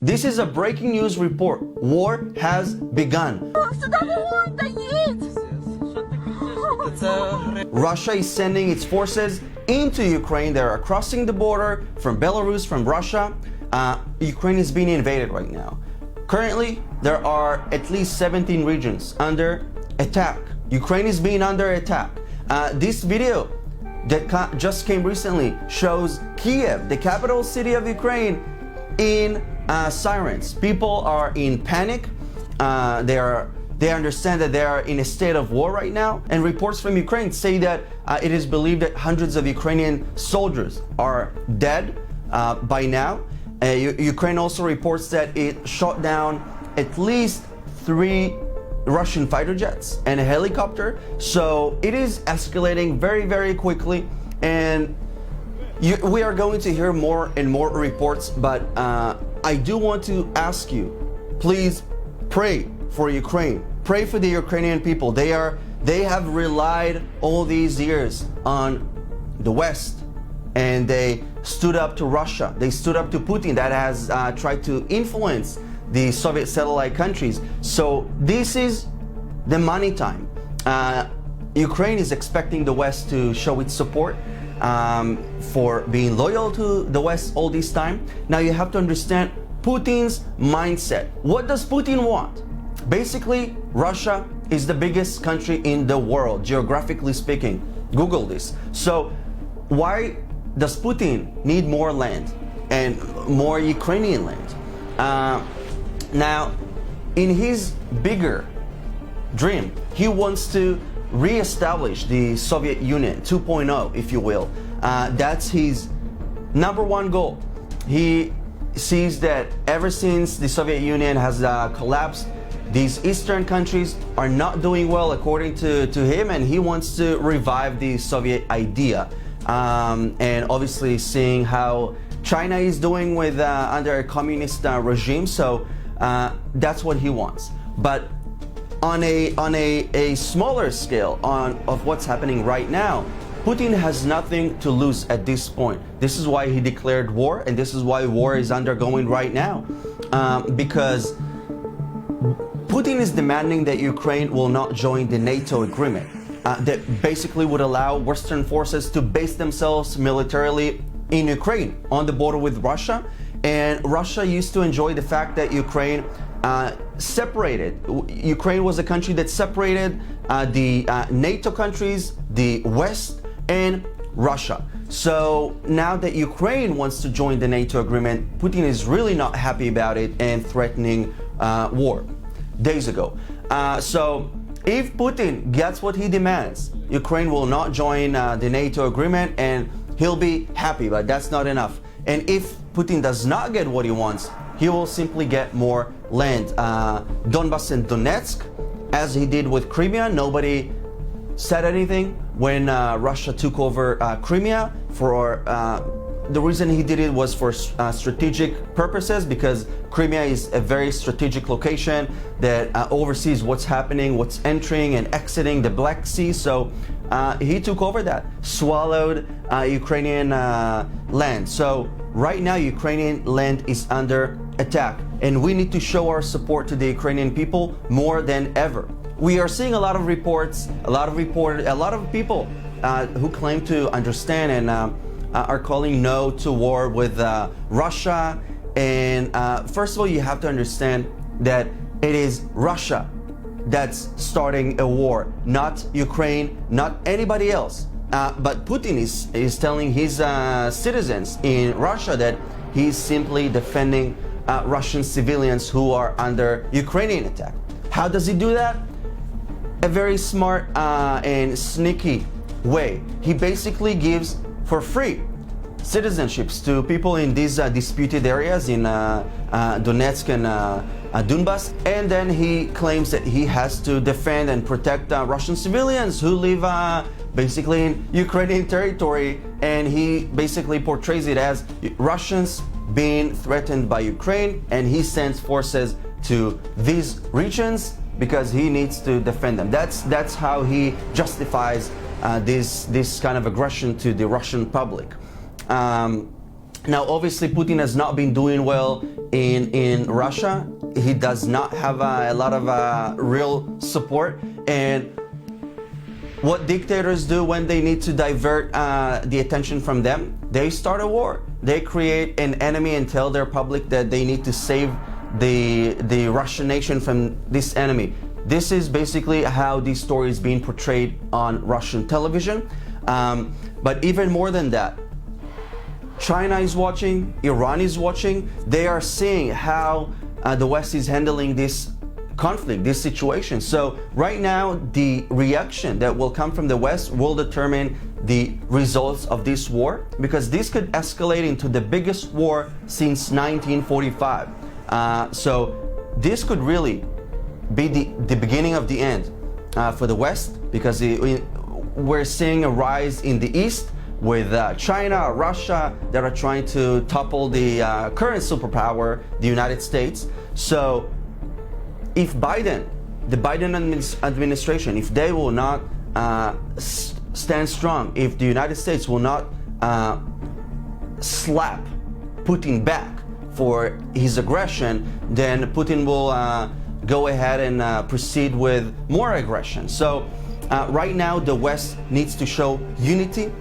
This is a breaking news report. War has begun. Russia is sending its forces into Ukraine. They are crossing the border from Belarus, from Russia. Ukraine is being invaded right now. Currently, there are at least 17 regions under attack. Ukraine is being under attack. This video that just came recently shows Kiev, the capital city of Ukraine, in sirens. People are in panic. They understand that they are in a state of war right now. And reports from Ukraine say that it is believed that hundreds of Ukrainian soldiers are dead by now. Ukraine also reports that it shot down at least 3 Russian fighter jets and a helicopter. So it is escalating very, very quickly. And we are going to hear more and more reports, but I do want to ask you, please pray for Ukraine. Pray for the Ukrainian people. They have relied all these years on the West, and they stood up to Russia. They stood up to Putin that has tried to influence the Soviet satellite countries. So this is the money time. Ukraine is expecting the West to show its support for being loyal to the West all this time. Now you have to understand Putin's mindset. What does Putin want? Basically, Russia is the biggest country in the world, geographically speaking. Google this. So why does Putin need more land and more Ukrainian land? Now, in his bigger dream, he wants to re-establish the Soviet Union 2.0, if you will. That's his number one goal. He sees that ever since the Soviet Union has collapsed, these Eastern countries are not doing well according to him, and he wants to revive the Soviet idea. And obviously seeing how China is doing with under a communist regime, so that's what he wants. But on a smaller scale of what's happening right now, Putin has nothing to lose at this point. This is why he declared war, and this is why war is undergoing right now, because Putin is demanding that Ukraine will not join the NATO agreement that basically would allow Western forces to base themselves militarily in Ukraine on the border with Russia. And Russia used to enjoy the fact that Ukraine separated. Ukraine was a country that separated the NATO countries, the West, and Russia. So now that Ukraine wants to join the NATO agreement, Putin is really not happy about it and threatening war days ago. So if Putin gets what he demands, Ukraine will not join the NATO agreement and he'll be happy, but that's not enough. And if Putin does not get what he wants, he will simply get more land. Donbas and Donetsk, as he did with Crimea, nobody said anything when Russia took over Crimea. For the reason he did it was for strategic purposes, because Crimea is a very strategic location that oversees what's happening, what's entering and exiting the Black Sea. So he took over that, swallowed Ukrainian land. So right now, Ukrainian land is under attack, and we need to show our support to the Ukrainian people more than ever. We are seeing a lot of reports, a lot of people who claim to understand and are calling no to war with Russia. And first of all, you have to understand that it is Russia that's starting a war, not Ukraine, not anybody else. But Putin is telling his citizens in Russia that he's simply defending Russian civilians who are under Ukrainian attack. How does he do that? A very smart and sneaky way. He basically gives for free citizenships to people in these disputed areas in Donetsk and Donbas, and then he claims that he has to defend and protect Russian civilians who live basically in Ukrainian territory, and he basically portrays it as Russians being threatened by Ukraine, and he sends forces to these regions because he needs to defend them. That's how he justifies this kind of aggression to the Russian public. Now, obviously, Putin has not been doing well in Russia. He does not have a lot of real support. And what dictators do when they need to divert the attention from them, they start a war. They create an enemy and tell their public that they need to save the Russian nation from this enemy. This is basically how these stories being portrayed on Russian television. But even more than that, China is watching, Iran is watching. They are seeing how the West is handling this conflict, this situation. So right now, the reaction that will come from the West will determine the results of this war, because this could escalate into the biggest war since 1945. So this could really be the beginning of the end for the West, because we're seeing a rise in the East with China, Russia, that are trying to topple the current superpower, the United States. So if Biden, the Biden administration, if they will not stand strong, if the United States will not slap Putin back for his aggression, then Putin will go ahead and proceed with more aggression. So right now, the West needs to show unity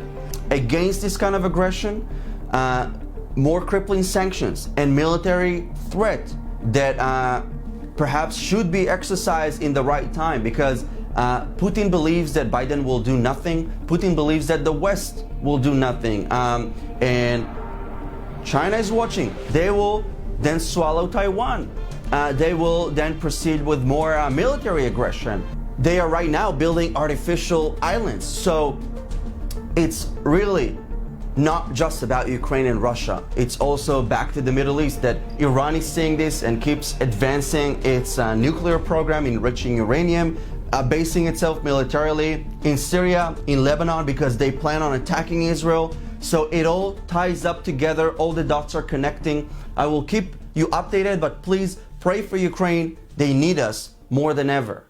against this kind of aggression, more crippling sanctions and military threat that perhaps should be exercised in the right time, because Putin believes that Biden will do nothing. Putin believes that the West will do nothing. And China is watching. They will then swallow Taiwan. They will then proceed with more military aggression. They are right now building artificial islands. So it's really not just about Ukraine and Russia. It's also back to the Middle East, that Iran is seeing this and keeps advancing its nuclear program, enriching uranium, basing itself militarily in Syria, in Lebanon, because they plan on attacking Israel. So it all ties up together. All the dots are connecting. I will keep you updated, but please pray for Ukraine. They need us more than ever.